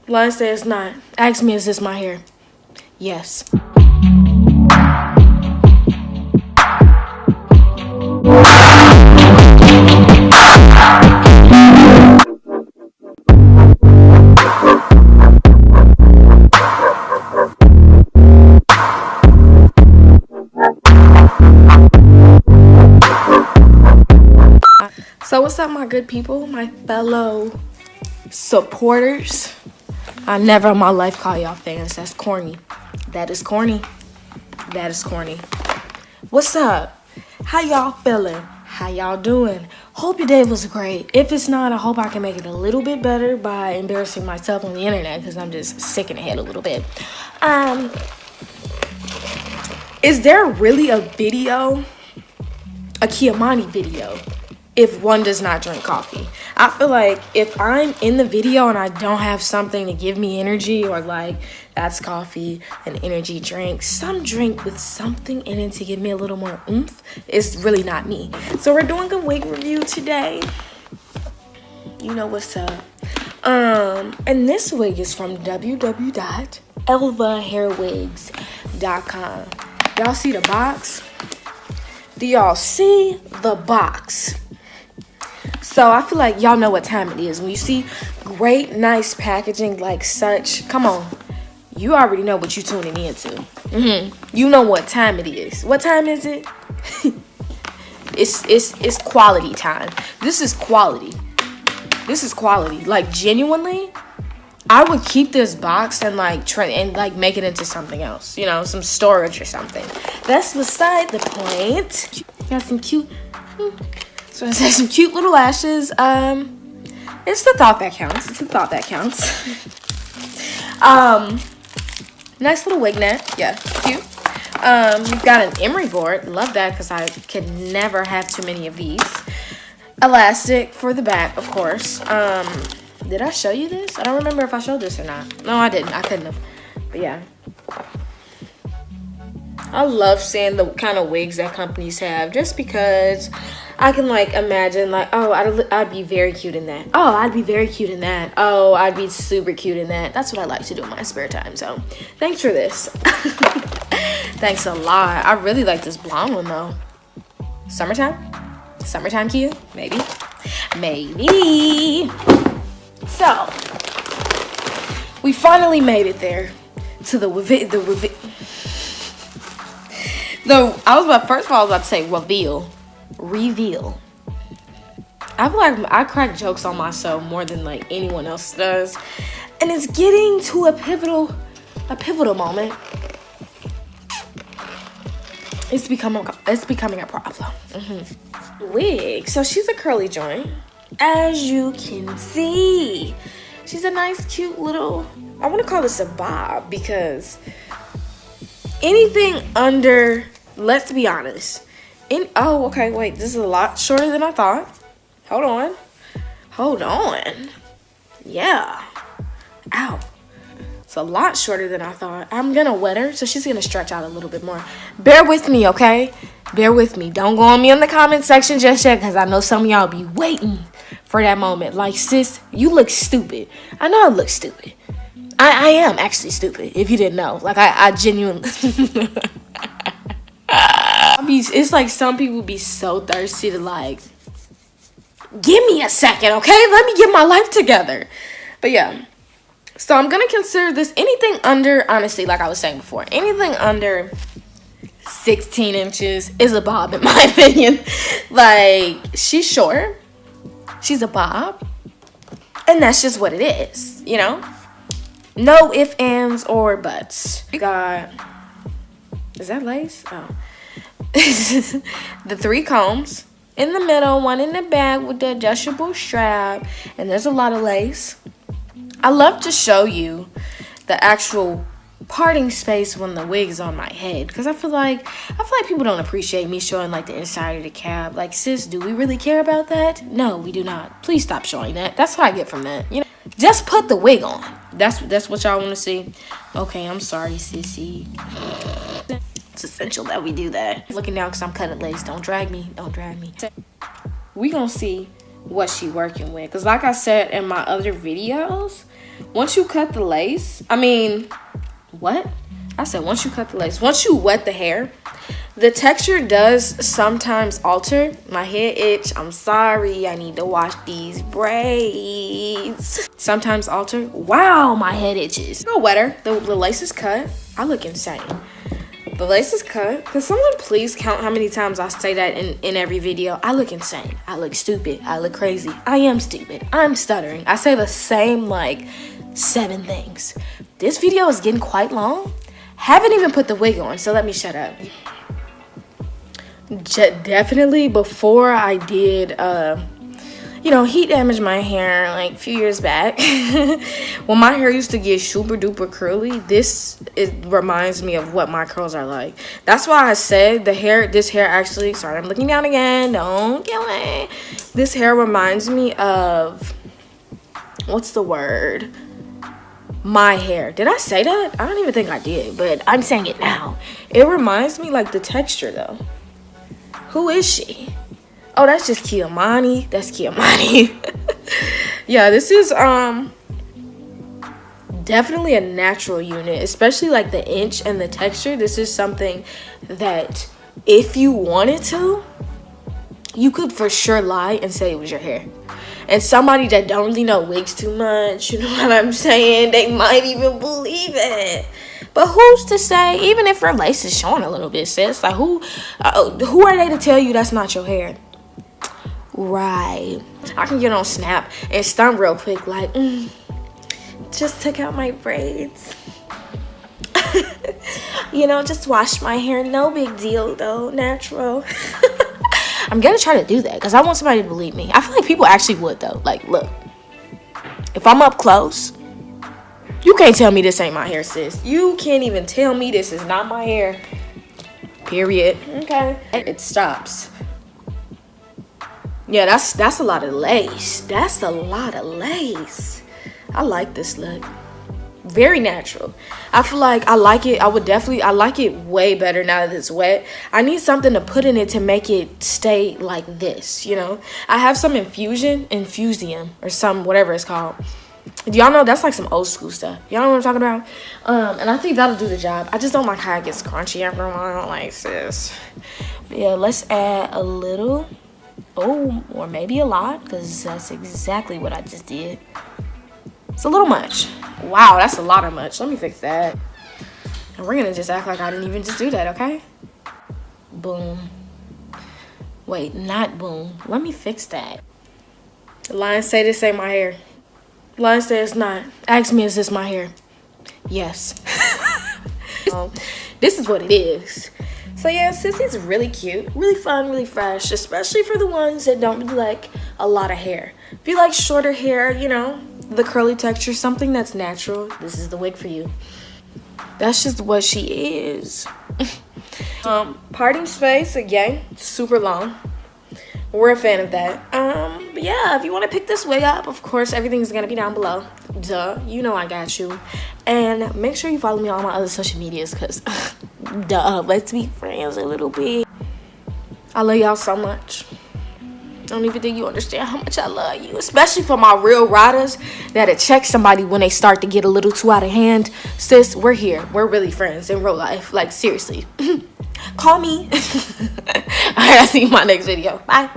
Line says not. Ask me, is this my hair? Yes. So what's up, my good people, my fellow supporters? I never in my life call y'all fans. That's corny. That is corny. That is corny. What's up? How y'all feeling? How y'all doing? Hope your day was great. If it's not, I hope I can make it a little bit better by embarrassing myself on the internet, because I'm just sick in the head a little bit. Is there really a video, a Kiamani video, if one does not drink coffee? I feel like if I'm in the video and I don't have something to give me energy, or like that's coffee, an energy drink, some drink with something in it to give me a little more oomph, it's really not me. So we're doing a wig review today. You know what's up. And this wig is from www.elvahairwigs.com. Y'all see the box? Do y'all see the box? So I feel like y'all know what time it is. When you see great, nice packaging like such, come on. You already know what you're tuning into. You know what time it is. What time is it? It's quality time. This is quality. This is quality. Like, genuinely, I would keep this box and like make it into something else. You know, some storage or something. That's beside the point. Got some cute. So it has some cute little lashes. It's the thought that counts. It's the thought that counts. Nice little wig net. Yeah, cute. You've got an emery board. Love that, because I could never have too many of these. Elastic for the back, of course. Did I show you this? I don't remember if I showed this or not. No, I didn't. I couldn't have. But yeah. I love seeing the kind of wigs that companies have, just because I can like imagine like, oh, I'd be very cute in that. Oh, I'd be very cute in that. Oh, I'd be super cute in that. That's what I like to do in my spare time. So thanks for this. Thanks a lot. I really like this blonde one though. Summertime? Summertime Kia? Maybe. Maybe. So we finally made it there to first of all, I was about to say reveal. I feel like I crack jokes on myself more than like anyone else does, and it's getting to a pivotal moment. It's becoming a problem. Wig. So she's a curly joint, as you can see. She's a nice, cute little. I want to call this a bob, because anything under. Let's be honest. Oh, okay, wait. This is a lot shorter than I thought. Hold on. Yeah. Ow. It's a lot shorter than I thought. I'm gonna wet her, so she's gonna stretch out a little bit more. Bear with me, okay? Bear with me. Don't go on me in the comment section just yet, because I know some of y'all be waiting for that moment. Like, sis, you look stupid. I know I look stupid. I am actually stupid, if you didn't know. Like, I genuinely... It's like some people be so thirsty to like, give me a second, okay? Let me get my life together. But yeah, so I'm gonna consider this anything under, honestly, like I was saying before, anything under 16 inches is a bob in my opinion. Like, she's short, she's a bob, and that's just what it is, you know? No ifs, ands, or buts. We got, is that lace? Oh. The 3 combs in the middle, one in the back with the adjustable strap, and there's a lot of lace. I love to show you the actual parting space when the wig is on my head, because I feel like people don't appreciate me showing like the inside of the cap. Like, sis, do we really care about that? No, we do not. Please stop showing that. That's what I get from that. You know, just put the wig on. That's what y'all want to see. Okay, I'm sorry, sissy. It's essential that we do that. Looking down because I'm cutting lace. Don't drag me. Don't drag me. We gonna see what she working with, because like I said in my other videos, once you cut the lace, I mean, what? I said once you cut the lace, once you wet the hair, the texture does sometimes alter. My head itch. I'm sorry. I need to wash these braids. Sometimes alter. Wow, my head itches. Go wetter. The lace is cut. I look insane. The lace is cut. Can someone please count how many times I say that in every video? I look insane. I look stupid. I look crazy. I am stupid. I'm stuttering. I say the same like 7 things. This video is getting quite long. Haven't even put the wig on, so let me shut up. Definitely before I did you know, heat damage my hair like a few years back. When my hair used to get super duper curly, it reminds me of what my curls are like. That's why I said this hair actually, sorry, I'm looking down again, don't kill me. This hair reminds me of, what's the word? My hair. Did I say that? I don't even think I did, but I'm saying it now. It reminds me like the texture though. Who is she? Oh, that's just Kiamani. That's Kiamani. Yeah, this is definitely a natural unit, especially like the inch and the texture. This is something that if you wanted to, you could for sure lie and say it was your hair. And somebody that don't really know wigs too much, you know what I'm saying, they might even believe it. But who's to say, even if your lace is showing a little bit, sis, like who are they to tell you that's not your hair? Right. I can get on Snap and stunt real quick like, just took out my braids. You know, just washed my hair. No big deal though, natural. I'm gonna try to do that because I want somebody to believe me. I feel like people actually would though. Like, look, if I'm up close, you can't tell me this ain't my hair, sis. You can't even tell me this is not my hair. Period. Okay. It stops. Yeah, that's a lot of lace. That's a lot of lace. I like this look. Very natural. I feel like I like it. I like it way better now that it's wet. I need something to put in it to make it stay like this, you know? I have some infusium or some, whatever it's called. Do y'all know that's like some old school stuff? Y'all know what I'm talking about? And I think that'll do the job. I just don't like how it gets crunchy after a while. Like, sis. Yeah, let's add a little. Oh, or maybe a lot, because that's exactly what I just did. It's a little much. Wow, that's a lot of much. Let me fix that. And we're gonna just act like I didn't even just do that, okay? Boom. Wait, not boom. Let me fix that. The lines say this ain't my hair. The lines say it's not. Ask me, is this my hair? Yes. This is what it is. So yeah, Sissy's really cute, really fun, really fresh, especially for the ones that don't really like a lot of hair. If you like shorter hair, you know, the curly texture, something that's natural, this is the wig for you. That's just what she is. Parting space, again, super long. We're a fan of that. But yeah, if you want to pick this wig up, of course, everything's going to be down below. Duh, you know I got you. And make sure you follow me on all my other social medias because, duh, let's be friends a little bit. I love y'all so much. I don't even think you understand how much I love you. Especially for my real riders that'll check somebody when they start to get a little too out of hand. Sis, we're here. We're really friends in real life. Like, seriously. Call me. Alright, I'll see you in my next video. Bye.